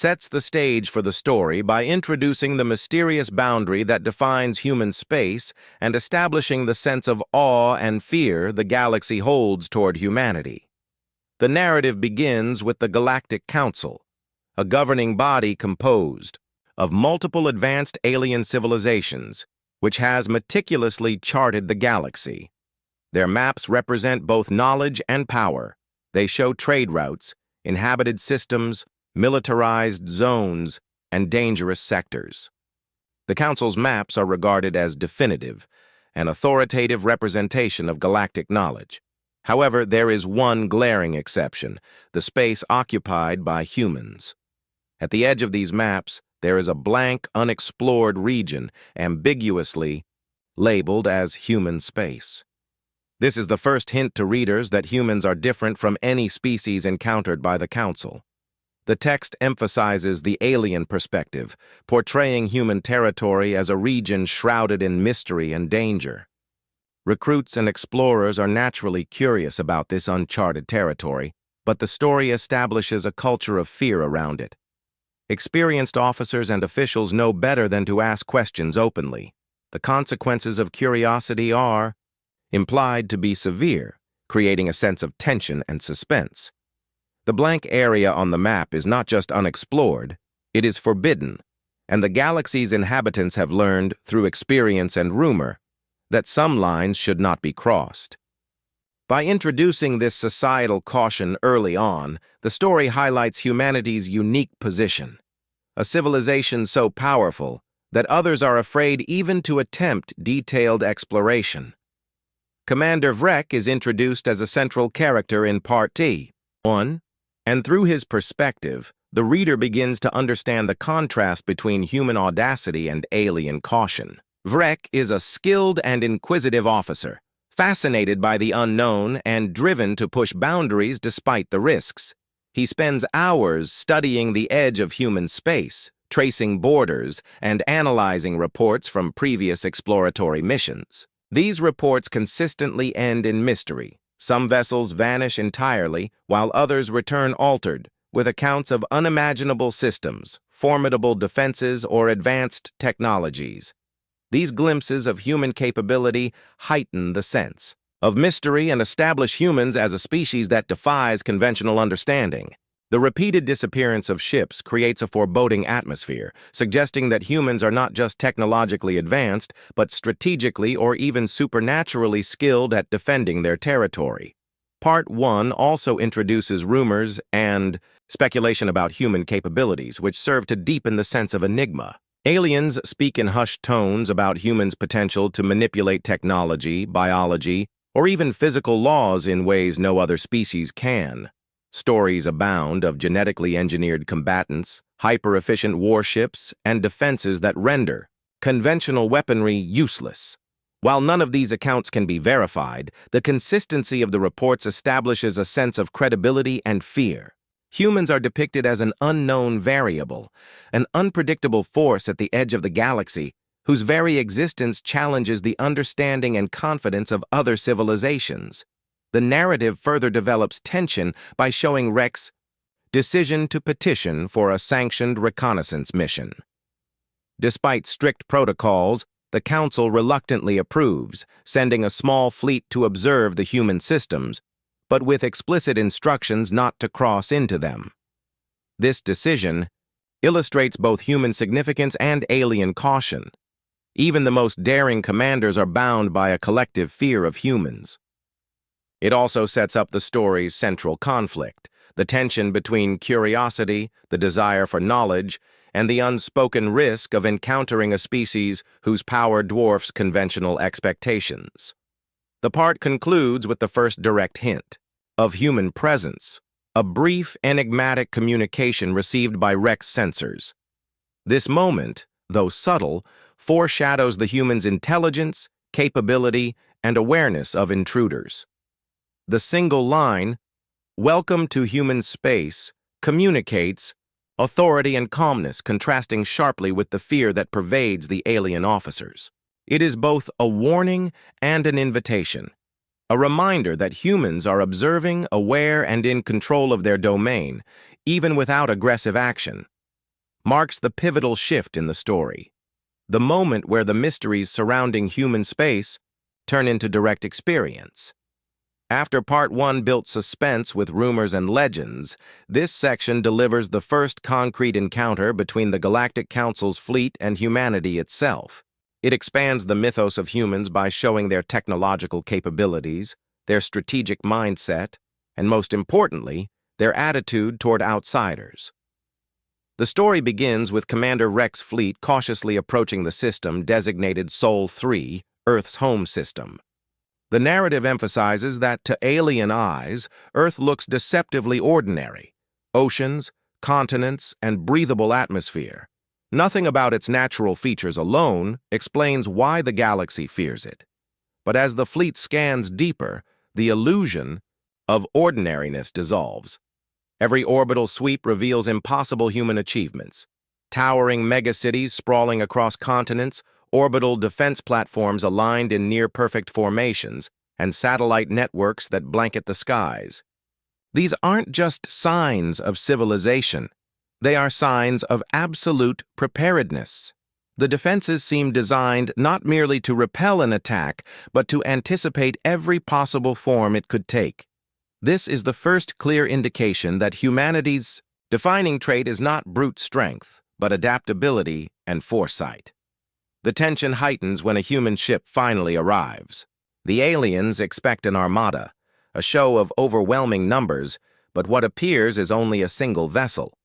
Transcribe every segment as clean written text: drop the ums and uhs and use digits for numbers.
sets the stage for the story by introducing the mysterious boundary that defines human space and establishing the sense of awe and fear the galaxy holds toward humanity. The narrative begins with the Galactic Council, a governing body composed of multiple advanced alien civilizations, which has meticulously charted the galaxy. Their maps represent both knowledge and power. They show trade routes, inhabited systems, militarized zones, and dangerous sectors. The Council's maps are regarded as definitive, an authoritative representation of galactic knowledge. However, there is one glaring exception: the space occupied by humans. At the edge of these maps, there is a blank, unexplored region, ambiguously labeled as human space. This is the first hint to readers that humans are different from any species encountered by the Council. The text emphasizes the alien perspective, portraying human territory as a region shrouded in mystery and danger. Recruits and explorers are naturally curious about this uncharted territory, but the story establishes a culture of fear around it. Experienced officers and officials know better than to ask questions openly. The consequences of curiosity are implied to be severe, creating a sense of tension and suspense. The blank area on the map is not just unexplored, it is forbidden, and the galaxy's inhabitants have learned, through experience and rumor, that some lines should not be crossed. By introducing this societal caution early on, the story highlights humanity's unique position, a civilization so powerful that others are afraid even to attempt detailed exploration. Commander Vrek is introduced as a central character in Part 1, and through his perspective, the reader begins to understand the contrast between human audacity and alien caution. Vrek is a skilled and inquisitive officer, fascinated by the unknown and driven to push boundaries despite the risks. He spends hours studying the edge of human space, tracing borders, and analyzing reports from previous exploratory missions. These reports consistently end in mystery. Some vessels vanish entirely, while others return altered, with accounts of unimaginable systems, formidable defenses, or advanced technologies. These glimpses of human capability heighten the sense of mystery and establish humans as a species that defies conventional understanding. The repeated disappearance of ships creates a foreboding atmosphere, suggesting that humans are not just technologically advanced, but strategically or even supernaturally skilled at defending their territory. Part 1 also introduces rumors and speculation about human capabilities, which serve to deepen the sense of enigma. Aliens speak in hushed tones about humans' potential to manipulate technology, biology, or even physical laws in ways no other species can. Stories abound of genetically engineered combatants, hyper-efficient warships, and defenses that render conventional weaponry useless. While none of these accounts can be verified, the consistency of the reports establishes a sense of credibility and fear. Humans are depicted as an unknown variable, an unpredictable force at the edge of the galaxy, whose very existence challenges the understanding and confidence of other civilizations. The narrative further develops tension by showing Rek's decision to petition for a sanctioned reconnaissance mission. Despite strict protocols, the Council reluctantly approves, sending a small fleet to observe the human systems, but with explicit instructions not to cross into them. This decision illustrates both human significance and alien caution. Even the most daring commanders are bound by a collective fear of humans. It also sets up the story's central conflict, the tension between curiosity, the desire for knowledge, and the unspoken risk of encountering a species whose power dwarfs conventional expectations. The part concludes with the first direct hint of human presence, a brief, enigmatic communication received by Rek's sensors. This moment, though subtle, foreshadows the human's intelligence, capability, and awareness of intruders. The single line, "Welcome to human space," communicates authority and calmness, contrasting sharply with the fear that pervades the alien officers. It is both a warning and an invitation, a reminder that humans are observing, aware, and in control of their domain, even without aggressive action. marks the pivotal shift in the story, the moment where the mysteries surrounding human space turn into direct experience. After Part 1 built suspense with rumors and legends, this section delivers the first concrete encounter between the Galactic Council's fleet and humanity itself. It expands the mythos of humans by showing their technological capabilities, their strategic mindset, and most importantly, their attitude toward outsiders. The story begins with Commander Rex's fleet cautiously approaching the system designated Sol 3, Earth's home system. The narrative emphasizes that to alien eyes, Earth looks deceptively ordinary. Oceans, continents, and breathable atmosphere. Nothing about its natural features alone explains why the galaxy fears it. But as the fleet scans deeper, the illusion of ordinariness dissolves. Every orbital sweep reveals impossible human achievements. Towering megacities sprawling across continents, orbital defense platforms aligned in near-perfect formations, and satellite networks that blanket the skies. These aren't just signs of civilization. They are signs of absolute preparedness. The defenses seem designed not merely to repel an attack, but to anticipate every possible form it could take. This is the first clear indication that humanity's defining trait is not brute strength, but adaptability and foresight. The tension heightens when a human ship finally arrives. The aliens expect an armada, a show of overwhelming numbers, but what appears is only a single vessel.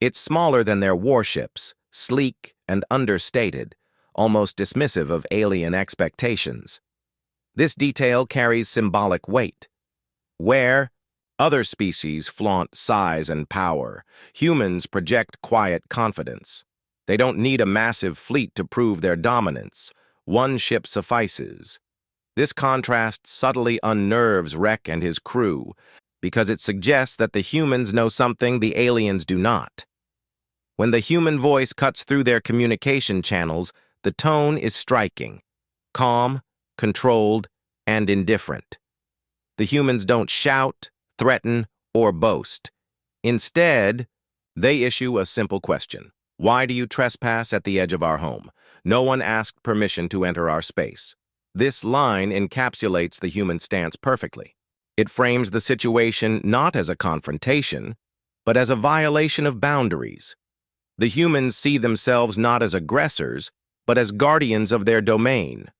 It's smaller than their warships, sleek and understated, almost dismissive of alien expectations. This detail carries symbolic weight. Where other species flaunt size and power, humans project quiet confidence. They don't need a massive fleet to prove their dominance. One ship suffices. This contrast subtly unnerves Rek and his crew, because it suggests that the humans know something the aliens do not. When the human voice cuts through their communication channels, the tone is striking, calm, controlled, and indifferent. The humans don't shout, threaten, or boast. Instead, they issue a simple question. Why do you trespass at the edge of our home? No one asked permission to enter our space. This line encapsulates the human stance perfectly. It frames the situation not as a confrontation, but as a violation of boundaries. The humans see themselves not as aggressors, but as guardians of their domain.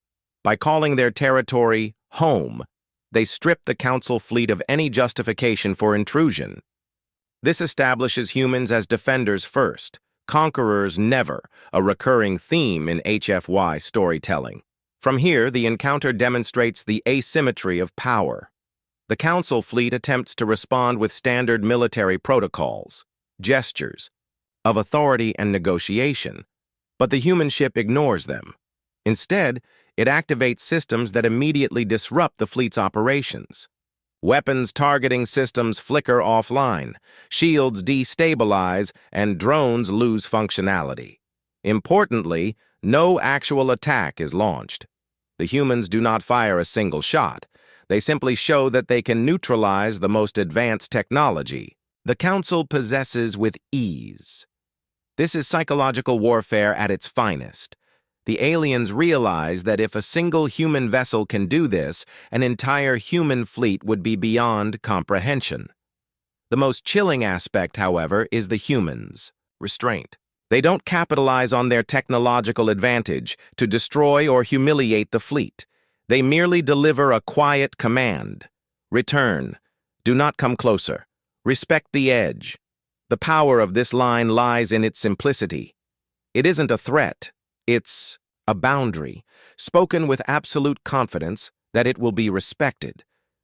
By calling their territory home, they strip the Council fleet of any justification for intrusion. This establishes humans as defenders first, conquerors never, a recurring theme in HFY storytelling. From here, the encounter demonstrates the asymmetry of power. The Council fleet attempts to respond with standard military protocols, gestures, of authority and negotiation, but the human ship ignores them. Instead, it activates systems that immediately disrupt the fleet's operations. Weapons targeting systems flicker offline, shields destabilize, and drones lose functionality. Importantly, no actual attack is launched. The humans do not fire a single shot. They simply show that they can neutralize the most advanced technology the Council possesses with ease. This is psychological warfare at its finest. The aliens realize that if a single human vessel can do this, an entire human fleet would be beyond comprehension. The most chilling aspect, however, is the humans' restraint. They don't capitalize on their technological advantage to destroy or humiliate the fleet. They merely deliver a quiet command. Return. Do not come closer. Respect the edge. The power of this line lies in its simplicity. It isn't a threat. It's a boundary, spoken with absolute confidence that it will be respected.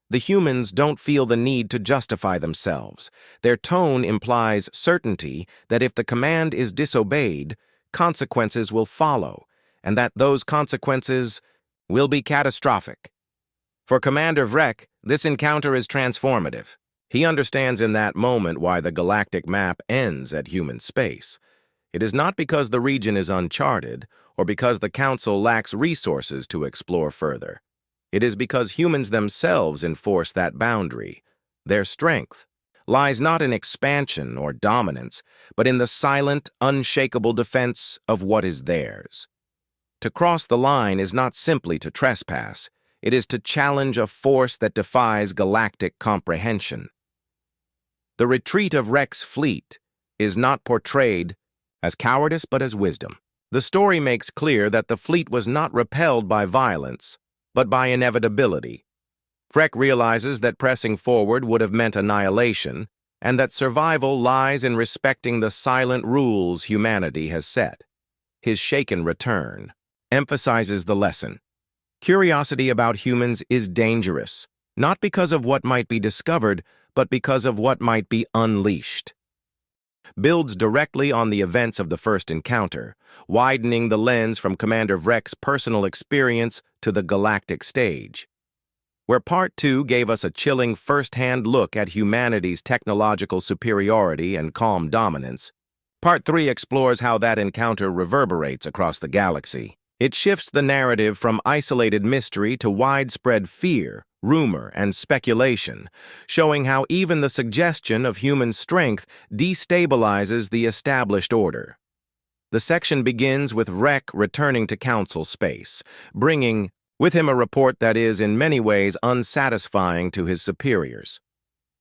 The humans don't feel the need to justify themselves. Their tone implies certainty that if the command is disobeyed, consequences will follow, and that those consequences will be catastrophic. For Commander Vrek, this encounter is transformative. He understands in that moment why the galactic map ends at human space. It is not because the region is uncharted, or because the Council lacks resources to explore further. It is because humans themselves enforce that boundary, their strength, lies not in expansion or dominance, but in the silent, unshakable defense of what is theirs. To cross the line is not simply to trespass, it is to challenge a force that defies galactic comprehension. The retreat of Rek's fleet is not portrayed as cowardice but as wisdom. The story makes clear that the fleet was not repelled by violence, but by inevitability. Rek realizes that pressing forward would have meant annihilation, and that survival lies in respecting the silent rules humanity has set. His shaken return emphasizes the lesson. Curiosity about humans is dangerous, not because of what might be discovered, but because of what might be unleashed. Builds directly on the events of the first encounter, widening the lens from Commander Vrek's personal experience to the galactic stage. Where Part 2 gave us a chilling first-hand look at humanity's technological superiority and calm dominance, Part 3 explores how that encounter reverberates across the galaxy. It shifts the narrative from isolated mystery to widespread fear, rumor, and speculation, showing how even the suggestion of human strength destabilizes the established order. The section begins with Rek returning to Council space, bringing with him a report that is in many ways unsatisfying to his superiors.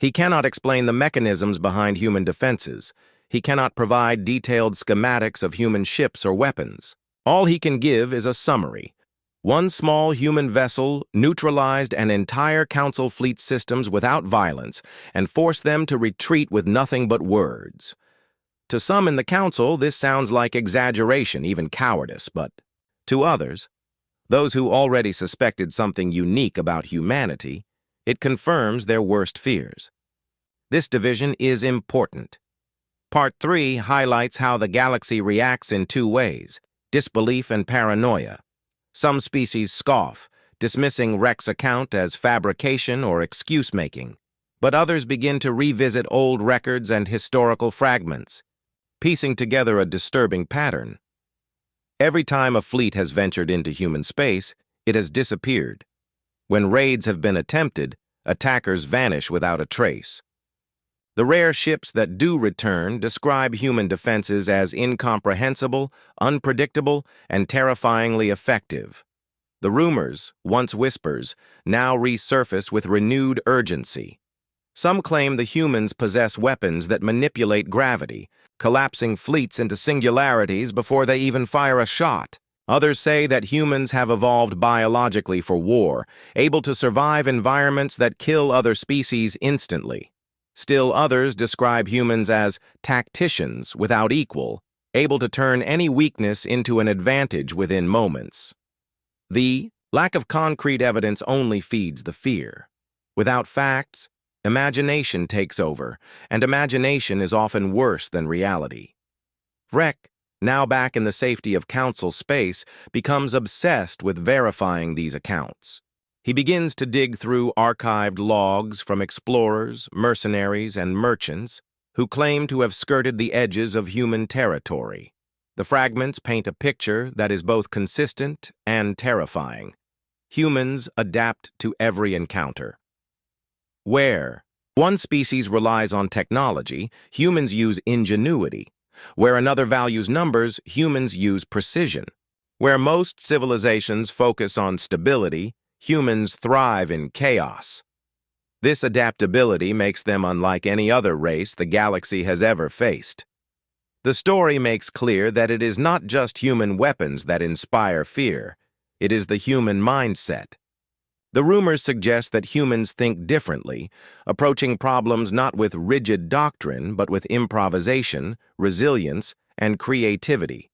He cannot explain the mechanisms behind human defenses. He cannot provide detailed schematics of human ships or weapons. All he can give is a summary. One small human vessel neutralized an entire Council fleet systems without violence and forced them to retreat with nothing but words. To some in the Council, this sounds like exaggeration, even cowardice, but to others, those who already suspected something unique about humanity, it confirms their worst fears. This division is important. Part 3 highlights how the galaxy reacts in two ways: disbelief and paranoia. Some species scoff, dismissing Rek's account as fabrication or excuse-making, but others begin to revisit old records and historical fragments, piecing together a disturbing pattern. Every time a fleet has ventured into human space, it has disappeared. When raids have been attempted, attackers vanish without a trace. The rare ships that do return describe human defenses as incomprehensible, unpredictable, and terrifyingly effective. The rumors, once whispers, now resurface with renewed urgency. Some claim the humans possess weapons that manipulate gravity, collapsing fleets into singularities before they even fire a shot. Others say that humans have evolved biologically for war, able to survive environments that kill other species instantly. Still others describe humans as tacticians without equal, able to turn any weakness into an advantage within moments. The lack of concrete evidence only feeds the fear. Without facts, imagination takes over, and imagination is often worse than reality. Vrek, now back in the safety of Council space, becomes obsessed with verifying these accounts. He begins to dig through archived logs from explorers, mercenaries, and merchants who claim to have skirted the edges of human territory. The fragments paint a picture that is both consistent and terrifying. Humans adapt to every encounter. Where one species relies on technology, humans use ingenuity. Where another values numbers, humans use precision. Where most civilizations focus on stability, humans thrive in chaos. This adaptability makes them unlike any other race the galaxy has ever faced. The story makes clear that it is not just human weapons that inspire fear, it is the human mindset. The rumors suggest that humans think differently, approaching problems not with rigid doctrine, but with improvisation, resilience, and creativity.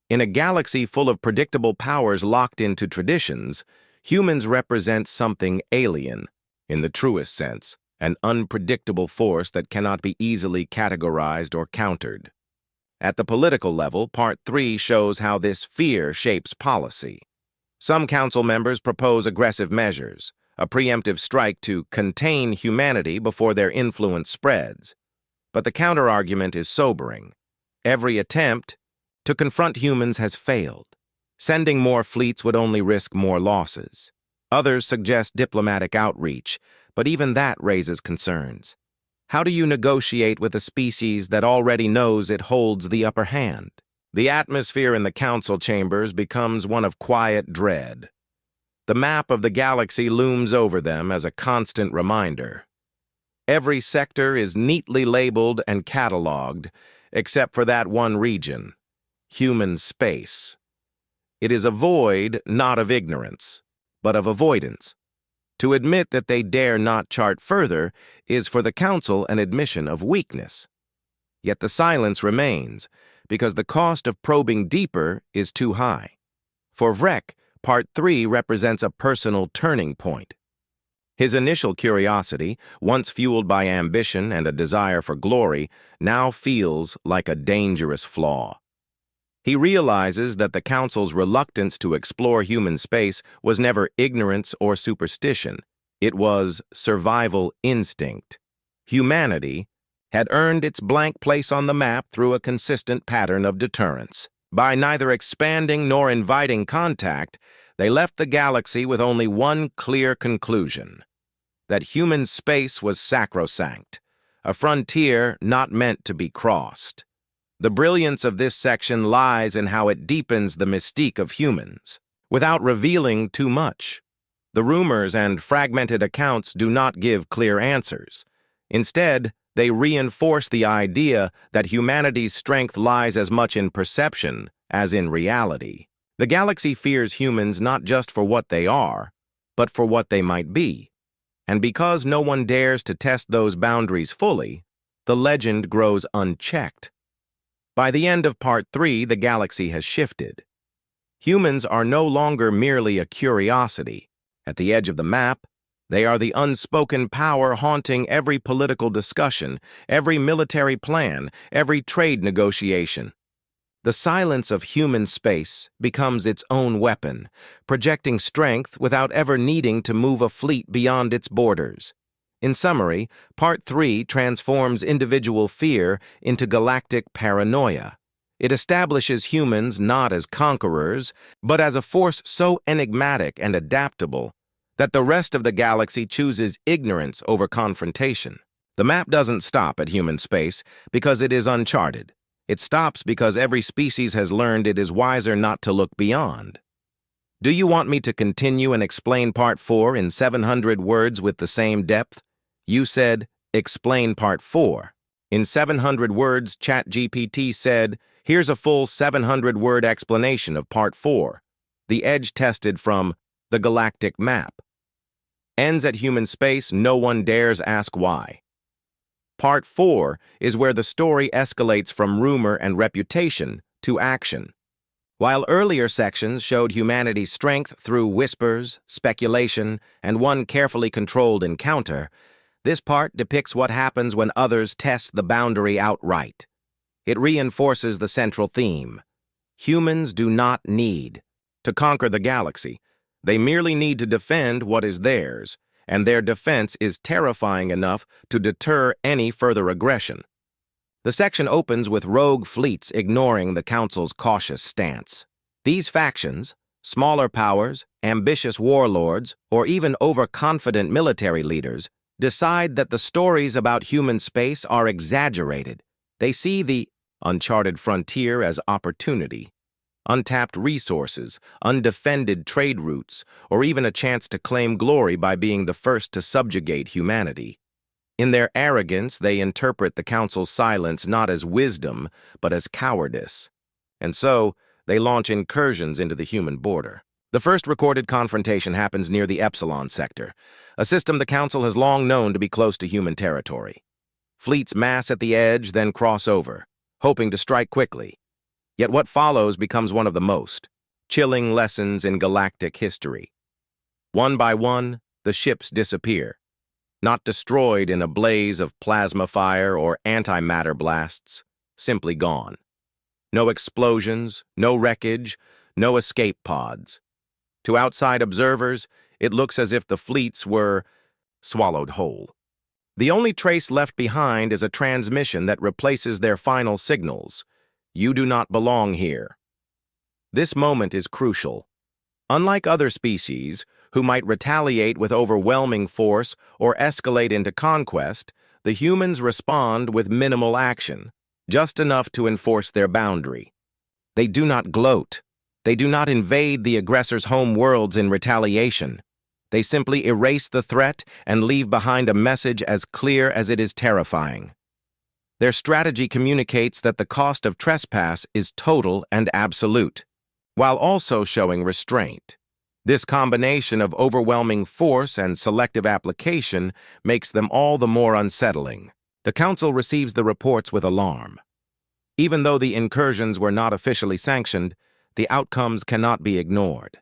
In a galaxy full of predictable powers locked into traditions, humans represent something alien, in the truest sense, an unpredictable force that cannot be easily categorized or countered. At the political level, Part 3 shows how this fear shapes policy. Some council members propose aggressive measures, a preemptive strike to contain humanity before their influence spreads. But the counterargument is sobering. Every attempt to confront humans has failed. Sending more fleets would only risk more losses. Others suggest diplomatic outreach, but even that raises concerns. How do you negotiate with a species that already knows it holds the upper hand? The atmosphere in the council chambers becomes one of quiet dread. The map of the galaxy looms over them as a constant reminder. Every sector is neatly labeled and cataloged, except for that one region, human space. It is a void not of ignorance, but of avoidance. To admit that they dare not chart further is for the Council an admission of weakness. Yet the silence remains, because the cost of probing deeper is too high. For Vrek, Part 3 represents a personal turning point. His initial curiosity, once fueled by ambition and a desire for glory, now feels like a dangerous flaw. He realizes that the Council's reluctance to explore human space was never ignorance or superstition. It was survival instinct. Humanity had earned its blank place on the map through a consistent pattern of deterrence. By neither expanding nor inviting contact, they left the galaxy with only one clear conclusion: that human space was sacrosanct, a frontier not meant to be crossed. The brilliance of this section lies in how it deepens the mystique of humans, without revealing too much. The rumors and fragmented accounts do not give clear answers. Instead, they reinforce the idea that humanity's strength lies as much in perception as in reality. The galaxy fears humans not just for what they are, but for what they might be. And because no one dares to test those boundaries fully, the legend grows unchecked. By the end of Part 3, the galaxy has shifted. Humans are no longer merely a curiosity. At the edge of the map, they are the unspoken power haunting every political discussion, every military plan, every trade negotiation. The silence of human space becomes its own weapon, projecting strength without ever needing to move a fleet beyond its borders. In summary, Part 3 transforms individual fear into galactic paranoia. It establishes humans not as conquerors, but as a force so enigmatic and adaptable that the rest of the galaxy chooses ignorance over confrontation. The map doesn't stop at human space because it is uncharted. It stops because every species has learned it is wiser not to look beyond. Do you want me to continue and explain Part 4 in 700 words with the same depth? You said, explain Part 4. In 700 words, ChatGPT said, here's a full 700-word explanation of Part 4, the edge tested from the Galactic map. Ends at human space, no one dares ask why. Part 4 is where the story escalates from rumor and reputation to action. While earlier sections showed humanity's strength through whispers, speculation, and one carefully controlled encounter, this part depicts what happens when others test the boundary outright. It reinforces the central theme. Humans do not need to conquer the galaxy. They merely need to defend what is theirs, and their defense is terrifying enough to deter any further aggression. The section opens with rogue fleets ignoring the Council's cautious stance. These factions, smaller powers, ambitious warlords, or even overconfident military leaders, decide that the stories about human space are exaggerated. They see the uncharted frontier as opportunity, untapped resources, undefended trade routes, or even a chance to claim glory by being the first to subjugate humanity. In their arrogance, they interpret the Council's silence not as wisdom, but as cowardice. And so, they launch incursions into the human border. The first recorded confrontation happens near the Epsilon sector, a system the Council has long known to be close to human territory. Fleets mass at the edge, then cross over, hoping to strike quickly. Yet what follows becomes one of the most chilling lessons in galactic history. One by one, the ships disappear, not destroyed in a blaze of plasma fire or antimatter blasts, simply gone. No explosions, no wreckage, no escape pods. To outside observers, it looks as if the fleets were swallowed whole. The only trace left behind is a transmission that replaces their final signals. You do not belong here. This moment is crucial. Unlike other species, who might retaliate with overwhelming force or escalate into conquest, the humans respond with minimal action, just enough to enforce their boundary. They do not gloat. They do not invade the aggressor's home worlds in retaliation. They simply erase the threat and leave behind a message as clear as it is terrifying. Their strategy communicates that the cost of trespass is total and absolute, while also showing restraint. This combination of overwhelming force and selective application makes them all the more unsettling. The Council receives the reports with alarm. Even though the incursions were not officially sanctioned, the outcomes cannot be ignored.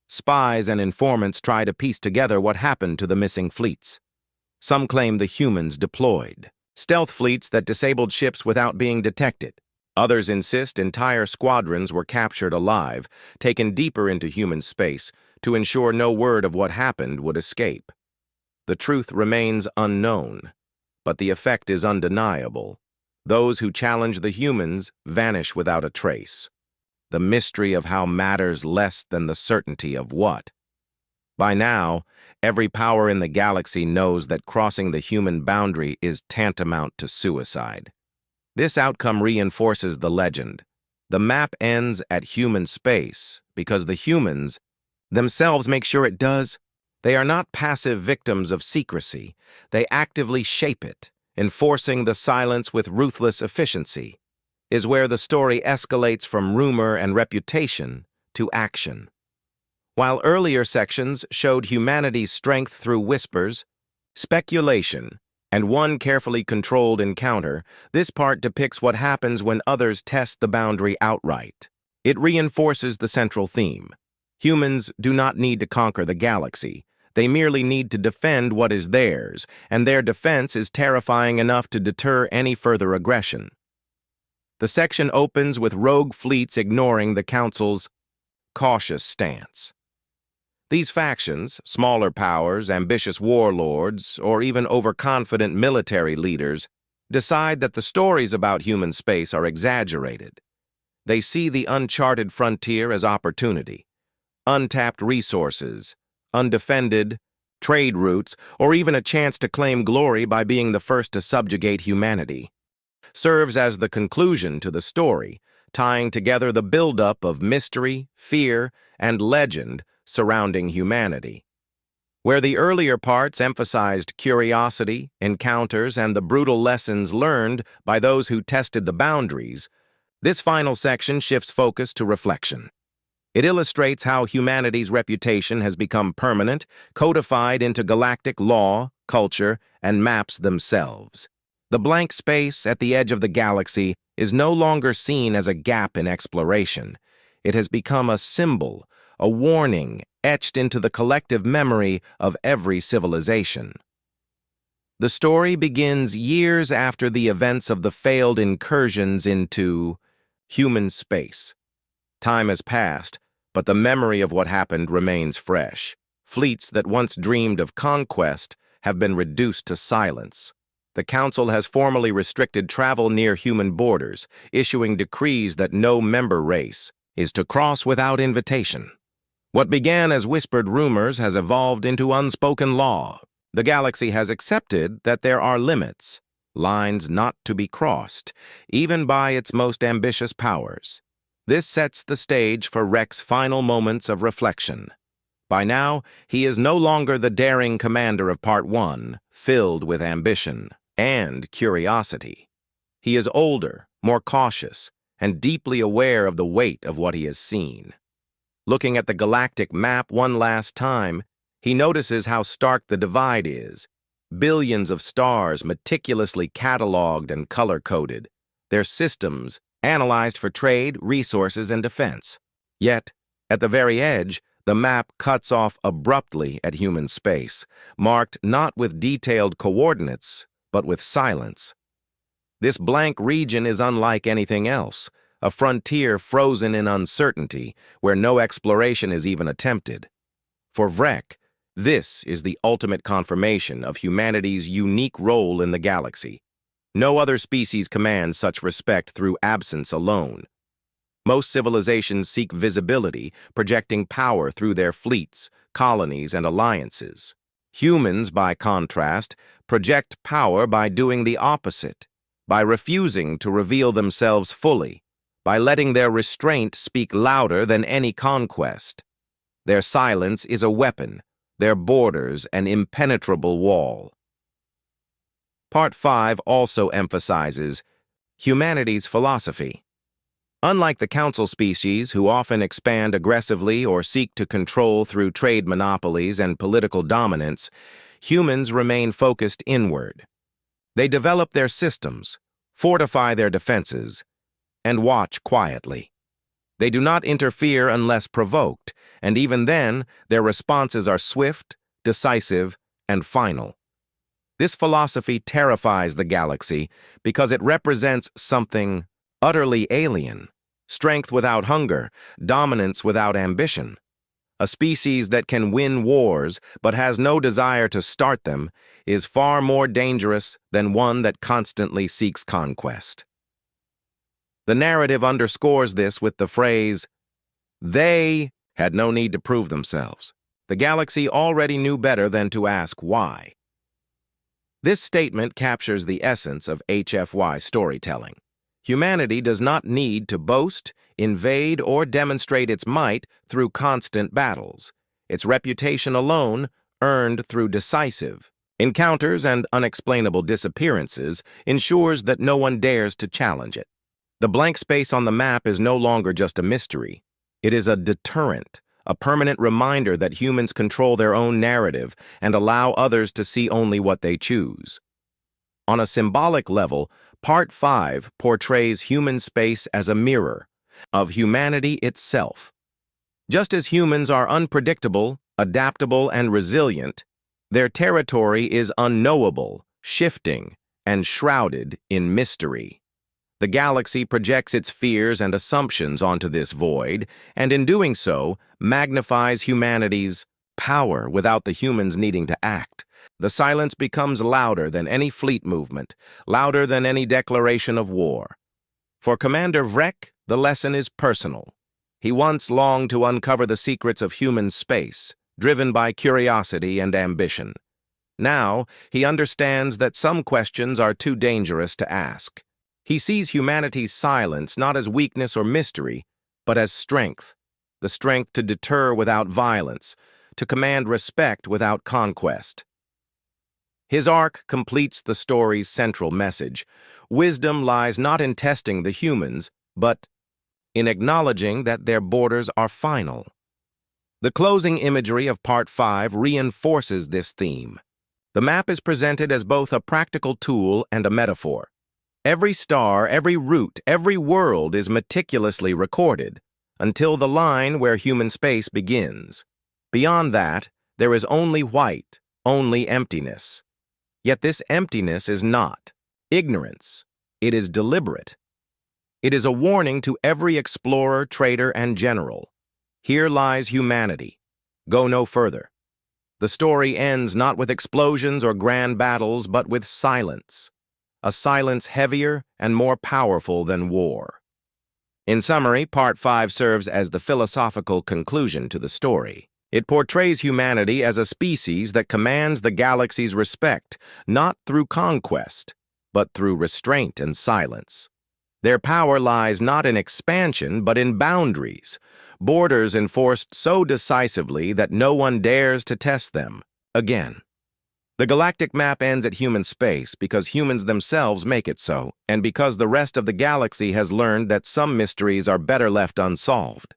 Spies and informants try to piece together what happened to the missing fleets. Some claim the humans deployed stealth fleets that disabled ships without being detected. Others insist entire squadrons were captured alive, taken deeper into human space to ensure no word of what happened would escape. The truth remains unknown, but the effect is undeniable. Those who challenge the humans vanish without a trace. The mystery of how matters less than the certainty of what. By now, every power in the galaxy knows that crossing the human boundary is tantamount to suicide. This outcome reinforces the legend. The map ends at human space because the humans themselves make sure it does. They are not passive victims of secrecy. They actively shape it, enforcing the silence with ruthless efficiency. Is where the story escalates from rumor and reputation to action. While earlier sections showed humanity's strength through whispers, speculation, and one carefully controlled encounter, this part depicts what happens when others test the boundary outright. It reinforces the central theme. Humans do not need to conquer the galaxy. They merely need to defend what is theirs, and their defense is terrifying enough to deter any further aggression. The section opens with rogue fleets ignoring the Council's cautious stance. These factions, smaller powers, ambitious warlords, or even overconfident military leaders, decide that the stories about human space are exaggerated. They see the uncharted frontier as opportunity, untapped resources, undefended trade routes, or even a chance to claim glory by being the first to subjugate humanity. Serves as the conclusion to the story, tying together the buildup of mystery, fear, and legend surrounding humanity. Where the earlier parts emphasized curiosity, encounters, and the brutal lessons learned by those who tested the boundaries, this final section shifts focus to reflection. It illustrates how humanity's reputation has become permanent, codified into galactic law, culture, and maps themselves. The blank space at the edge of the galaxy is no longer seen as a gap in exploration. It has become a symbol, a warning etched into the collective memory of every civilization. The story begins years after the events of the failed incursions into human space. Time has passed, but the memory of what happened remains fresh. Fleets that once dreamed of conquest have been reduced to silence. The Council has formally restricted travel near human borders, issuing decrees that no member race is to cross without invitation. What began as whispered rumors has evolved into unspoken law. The galaxy has accepted that there are limits, lines not to be crossed, even by its most ambitious powers. This sets the stage for Rex's final moments of reflection. By now, he is no longer the daring commander of Part 1, filled with ambition and curiosity. He is older, more cautious, and deeply aware of the weight of what he has seen. Looking at the galactic map one last time, he notices how stark the divide is. Billions of stars meticulously cataloged and color-coded, their systems analyzed for trade, resources, and defense. Yet, at the very edge, the map cuts off abruptly at human space, marked not with detailed coordinates, but with silence. This blank region is unlike anything else, a frontier frozen in uncertainty, where no exploration is even attempted. For Vrek, this is the ultimate confirmation of humanity's unique role in the galaxy. No other species commands such respect through absence alone. Most civilizations seek visibility, projecting power through their fleets, colonies, and alliances. Humans, by contrast, project power by doing the opposite, by refusing to reveal themselves fully, by letting their restraint speak louder than any conquest. Their silence is a weapon, their borders an impenetrable wall. Part 5 also emphasizes humanity's philosophy. Unlike the council species, who often expand aggressively or seek to control through trade monopolies and political dominance, humans remain focused inward. They develop their systems, fortify their defenses, and watch quietly. They do not interfere unless provoked, and even then, their responses are swift, decisive, and final. This philosophy terrifies the galaxy because it represents something utterly alien: strength without hunger, dominance without ambition. A species that can win wars but has no desire to start them is far more dangerous than one that constantly seeks conquest. The narrative underscores this with the phrase, "They had no need to prove themselves. The galaxy already knew better than to ask why." This statement captures the essence of HFY storytelling. Humanity does not need to boast, invade, or demonstrate its might through constant battles. Its reputation alone, earned through decisive encounters and unexplainable disappearances, ensures that no one dares to challenge it. The blank space on the map is no longer just a mystery. It is a deterrent, a permanent reminder that humans control their own narrative and allow others to see only what they choose. On a symbolic level, Part 5 portrays human space as a mirror of humanity itself. Just as humans are unpredictable, adaptable, and resilient, their territory is unknowable, shifting, and shrouded in mystery. The galaxy projects its fears and assumptions onto this void, and in doing so, magnifies humanity's power without the humans needing to act. The silence becomes louder than any fleet movement, louder than any declaration of war. For Commander Vrek, the lesson is personal. He once longed to uncover the secrets of human space, driven by curiosity and ambition. Now, he understands that some questions are too dangerous to ask. He sees humanity's silence not as weakness or mystery, but as strength, the strength to deter without violence, to command respect without conquest. His arc completes the story's central message. Wisdom lies not in testing the humans, but in acknowledging that their borders are final. The closing imagery of Part 5 reinforces this theme. The map is presented as both a practical tool and a metaphor. Every star, every route, every world is meticulously recorded, until the line where human space begins. Beyond that, there is only white, only emptiness. Yet this emptiness is not ignorance. It is deliberate. It is a warning to every explorer, trader, and general. Here lies humanity. Go no further. The story ends not with explosions or grand battles, but with silence. A silence heavier and more powerful than war. In summary, Part 5 serves as the philosophical conclusion to the story. It portrays humanity as a species that commands the galaxy's respect, not through conquest, but through restraint and silence. Their power lies not in expansion, but in boundaries, borders enforced so decisively that no one dares to test them again. The galactic map ends at human space because humans themselves make it so, and because the rest of the galaxy has learned that some mysteries are better left unsolved.